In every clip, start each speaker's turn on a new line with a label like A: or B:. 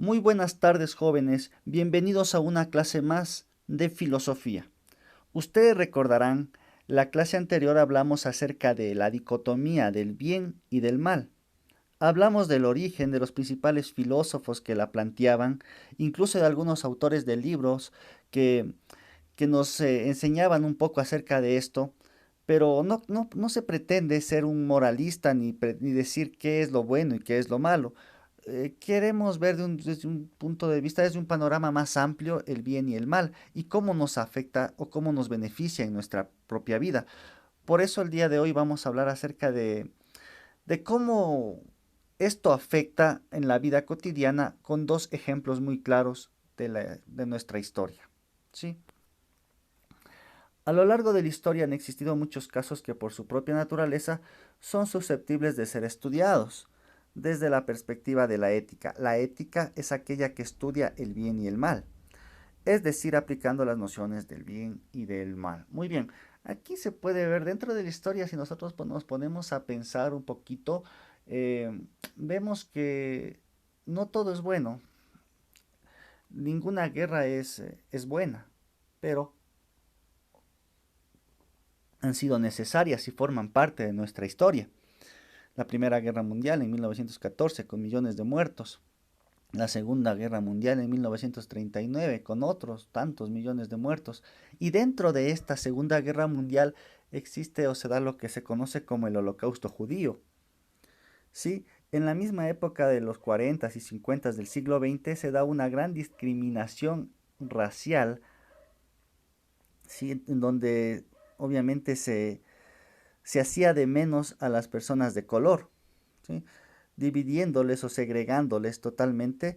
A: Muy buenas tardes, jóvenes. Bienvenidos a una clase más de filosofía. Ustedes recordarán, la clase anterior hablamos acerca de la dicotomía del bien y del mal. Hablamos del origen de los principales filósofos que la planteaban, incluso de algunos autores de libros que, que nos enseñaban un poco acerca de esto, pero no se pretende ser un moralista ni decir qué es lo bueno y qué es lo malo. Queremos ver desde un punto de vista, desde un panorama más amplio, el bien y el mal y cómo nos afecta o cómo nos beneficia en nuestra propia vida. Por eso el día de hoy vamos a hablar acerca de cómo esto afecta en la vida cotidiana con dos ejemplos muy claros de nuestra historia. ¿Sí? A lo largo de la historia han existido muchos casos que por su propia naturaleza son susceptibles de ser estudiados desde la perspectiva de la ética. La ética es aquella que estudia el bien y el mal, es decir, aplicando las nociones del bien y del mal. Muy bien, aquí se puede ver dentro de la historia, si nosotros nos ponemos a pensar un poquito, vemos que no todo es bueno, ninguna guerra es buena, pero han sido necesarias y forman parte de nuestra historia. La Primera Guerra Mundial en 1914 con millones de muertos, la Segunda Guerra Mundial en 1939 con otros tantos millones de muertos. Y dentro de esta Segunda Guerra Mundial existe o se da lo que se conoce como el Holocausto judío. Sí, en la misma época de los 40 y 50 del siglo XX se da una gran discriminación racial, ¿sí? En donde obviamente se hacía de menos a las personas de color, ¿sí? Dividiéndoles o segregándoles totalmente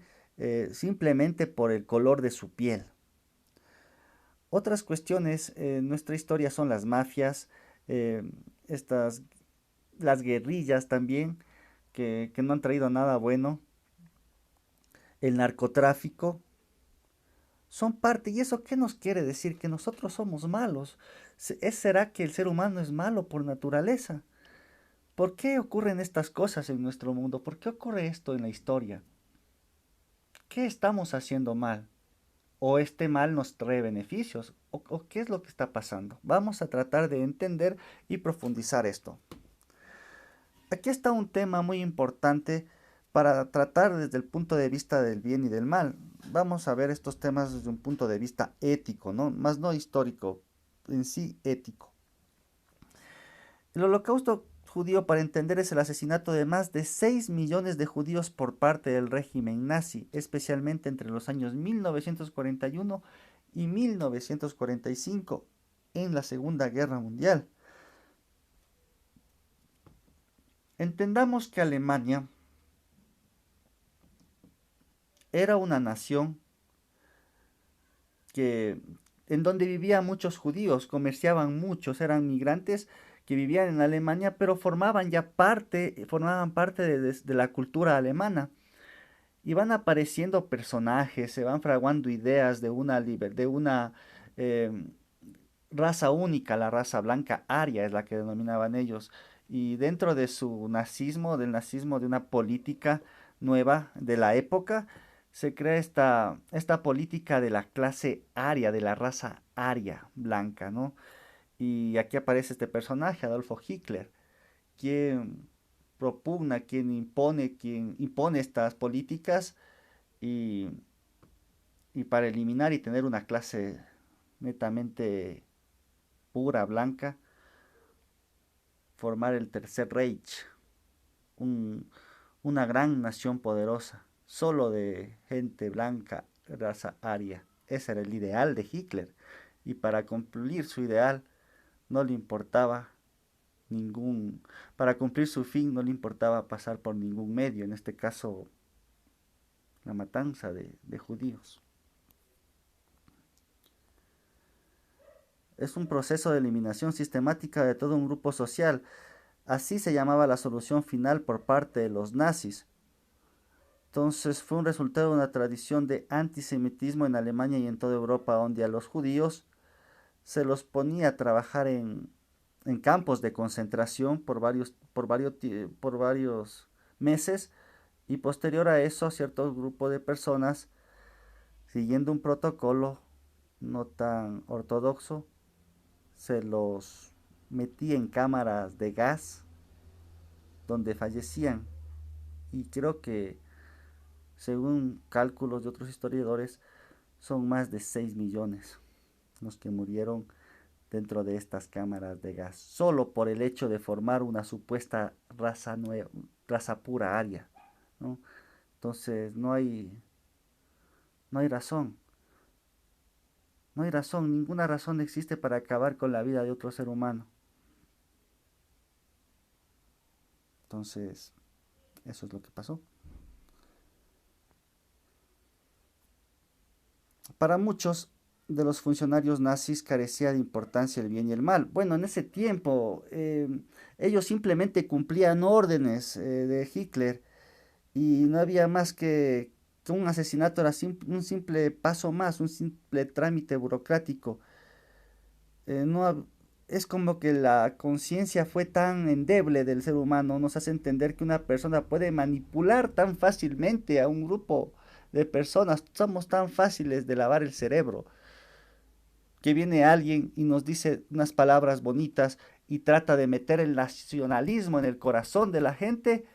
A: simplemente por el color de su piel. Otras cuestiones en nuestra historia son las mafias, eh, estas, las guerrillas también, que no han traído nada bueno, el narcotráfico, son parte. ¿Y eso qué nos quiere decir? Que nosotros somos malos. ¿Será que el ser humano es malo por naturaleza? ¿Por qué ocurren estas cosas en nuestro mundo? ¿Por qué ocurre esto en la historia? ¿Qué estamos haciendo mal? ¿O este mal nos trae beneficios? ¿O qué es lo que está pasando? Vamos a tratar de entender y profundizar esto. Aquí está un tema muy importante para tratar desde el punto de vista del bien y del mal. Vamos a ver estos temas desde un punto de vista ético, ¿no? Más no histórico, en sí ético. El holocausto judío, para entender, es el asesinato de más de 6 millones de judíos por parte del régimen nazi, especialmente entre los años 1941 y 1945, en la Segunda Guerra Mundial. Entendamos que Alemania era una nación que, en donde vivían muchos judíos, comerciaban muchos, eran migrantes que vivían en Alemania, pero formaban parte de la cultura alemana. Y van apareciendo personajes, se van fraguando ideas de una eh, raza única, la raza blanca aria es la que denominaban ellos. Y dentro de su nazismo, del nazismo de una política nueva de la época, se crea esta política de la clase aria, de la raza aria blanca, ¿no? Y aquí aparece este personaje, Adolfo Hitler, quien propugna, quien impone estas políticas y, y para eliminar y tener una clase netamente pura, blanca, formar el Tercer Reich, un- una gran nación poderosa, solo de gente blanca, raza aria. Ese era el ideal de Hitler. Y para cumplir su ideal no le importaba ningún, para cumplir su fin no le importaba pasar por ningún medio, en este caso la matanza de judíos. Es un proceso de eliminación sistemática de todo un grupo social. Así se llamaba la solución final por parte de los nazis. Entonces fue un resultado de una tradición de antisemitismo en Alemania y en toda Europa, donde a los judíos se los ponía a trabajar en campos de concentración por varios meses Y posterior a eso, ciertos grupos de personas, siguiendo un protocolo no tan ortodoxo, se los metía en cámaras de gas donde fallecían. Y creo que, según cálculos de otros historiadores, son más de 6 millones los que murieron dentro de estas cámaras de gas, solo por el hecho de formar una supuesta raza nueva, raza pura aria, ¿no? Entonces no hay razón, no hay razón, ninguna razón existe para acabar con la vida de otro ser humano. Entonces, eso es lo que pasó. Para muchos de los funcionarios nazis carecía de importancia el bien y el mal. Bueno, en ese tiempo ellos simplemente cumplían órdenes de Hitler y no había más que un asesinato era un simple paso más, un simple trámite burocrático. No, es como que la conciencia fue tan endeble del ser humano, nos hace entender que una persona puede manipular tan fácilmente a un grupo de personas, somos tan fáciles de lavar el cerebro, que viene alguien y nos dice unas palabras bonitas y trata de meter el nacionalismo en el corazón de la gente,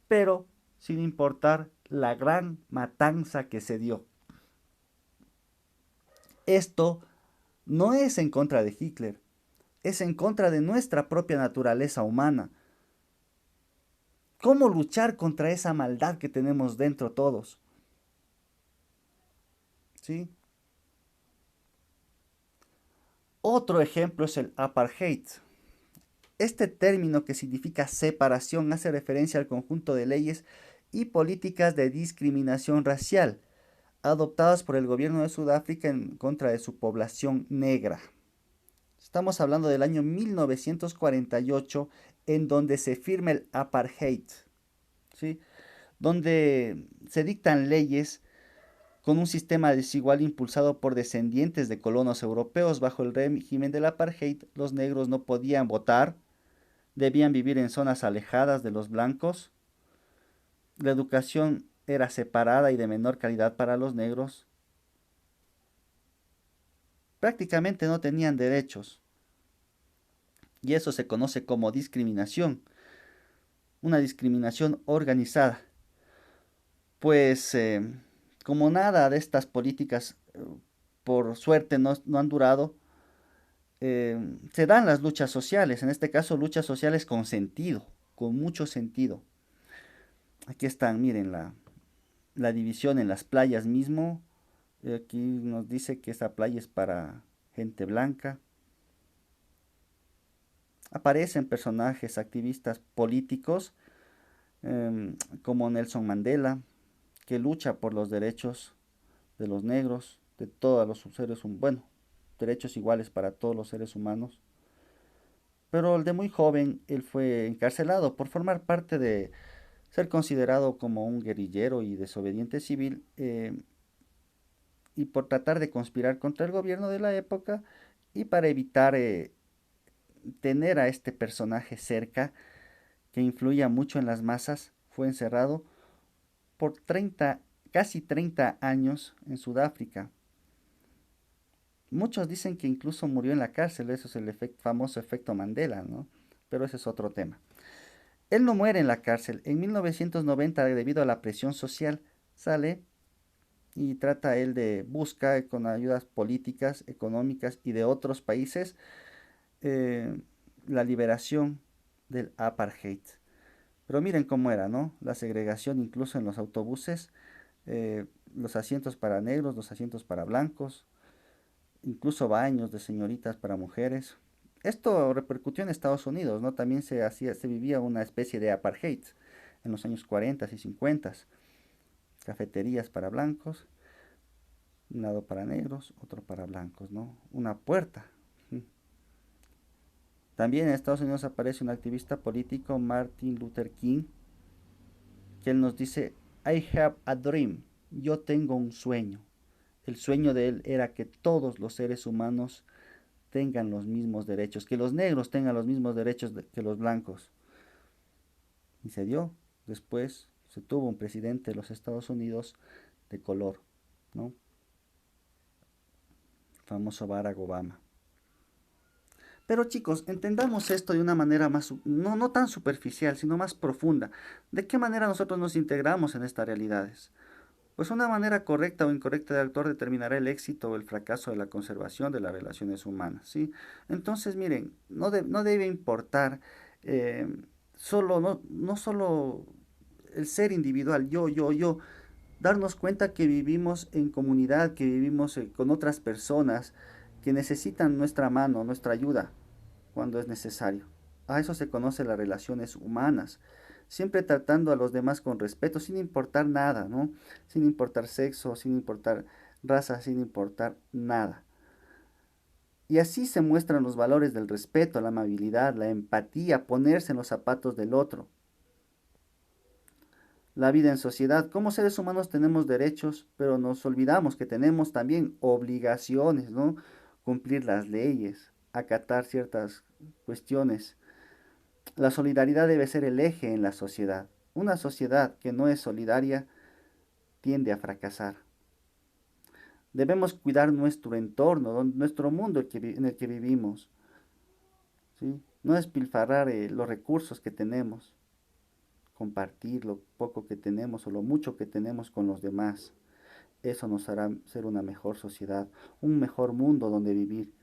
A: pero sin importar la gran matanza que se dio. Esto no es en contra de Hitler, es en contra de nuestra propia naturaleza humana. ¿Cómo luchar contra esa maldad que tenemos dentro todos? ¿Sí? Otro ejemplo es el apartheid. Este término, que significa separación, hace referencia al conjunto de leyes y políticas de discriminación racial adoptadas por el gobierno de Sudáfrica en contra de su población negra. Estamos hablando del año 1948, en donde se firma el apartheid, ¿sí? Donde se dictan leyes con un sistema desigual impulsado por descendientes de colonos europeos. Bajo el régimen del apartheid, los negros no podían votar, debían vivir en zonas alejadas de los blancos, la educación era separada y de menor calidad para los negros, prácticamente no tenían derechos, y eso se conoce como discriminación, una discriminación organizada. Pues como nada de estas políticas, por suerte, no han durado, se dan las luchas sociales, en este caso luchas sociales con sentido, con mucho sentido. Aquí están, miren, la división en las playas mismo. Aquí nos dice que esa playa es para gente blanca. Aparecen personajes activistas políticos como Nelson Mandela, que lucha por los derechos de los negros, de todos los seres humanos, bueno, derechos iguales para todos los seres humanos. Pero el de muy joven, él fue encarcelado por formar parte de ser considerado como un guerrillero y desobediente civil, y por tratar de conspirar contra el gobierno de la época, y para evitar tener a este personaje cerca que influía mucho en las masas, fue encerrado por casi 30 años en Sudáfrica. Muchos dicen que incluso murió en la cárcel, eso es el famoso efecto Mandela, ¿no? Pero ese es otro tema. Él no muere en la cárcel. En 1990, debido a la presión social, sale y trata él de buscar con ayudas políticas, económicas y de otros países eh, la liberación del apartheid. Pero miren cómo era, ¿no? La segregación incluso en los autobuses, los asientos para negros, los asientos para blancos, incluso baños de señoritas para mujeres. Esto repercutió en Estados Unidos, ¿no? También se vivía una especie de apartheid en los años 40 y 50. Cafeterías para blancos, un lado para negros, otro para blancos, ¿no? Una puerta. También en Estados Unidos aparece un activista político, Martin Luther King, que él nos dice, I have a dream, yo tengo un sueño. El sueño de él era que todos los seres humanos tengan los mismos derechos, que los negros tengan los mismos derechos que los blancos. Y se dio. Después se tuvo un presidente de los Estados Unidos de color, ¿no? Famoso Barack Obama. Pero chicos, entendamos esto de una manera más, no tan superficial, sino más profunda. ¿De qué manera nosotros nos integramos en estas realidades? Pues una manera correcta o incorrecta de actuar determinará el éxito o el fracaso de la conservación de las relaciones humanas, ¿sí? Entonces, miren, no debe importar eh, no solo el ser individual, yo, darnos cuenta que vivimos en comunidad, que vivimos con otras personas que necesitan nuestra mano, nuestra ayuda cuando es necesario. A eso se conoce las relaciones humanas, siempre tratando a los demás con respeto, sin importar nada, ¿no? Sin importar sexo, sin importar raza, sin importar nada. Y así se muestran los valores del respeto, la amabilidad, la empatía, ponerse en los zapatos del otro. La vida en sociedad. Como seres humanos tenemos derechos, pero nos olvidamos que tenemos también obligaciones, ¿no? Cumplir las leyes, acatar ciertas cuestiones. La solidaridad debe ser el eje en la sociedad. Una sociedad que no es solidaria tiende a fracasar. Debemos cuidar nuestro entorno, nuestro mundo en el que vivimos, ¿sí? No despilfarrar los recursos que tenemos, compartir lo poco que tenemos o lo mucho que tenemos con los demás. Eso nos hará ser una mejor sociedad, un mejor mundo donde vivir.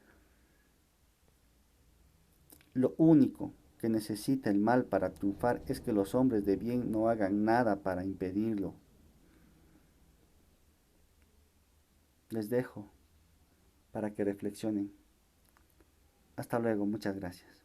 A: Lo único que necesita el mal para triunfar es que los hombres de bien no hagan nada para impedirlo. Les dejo para que reflexionen. Hasta luego, muchas gracias.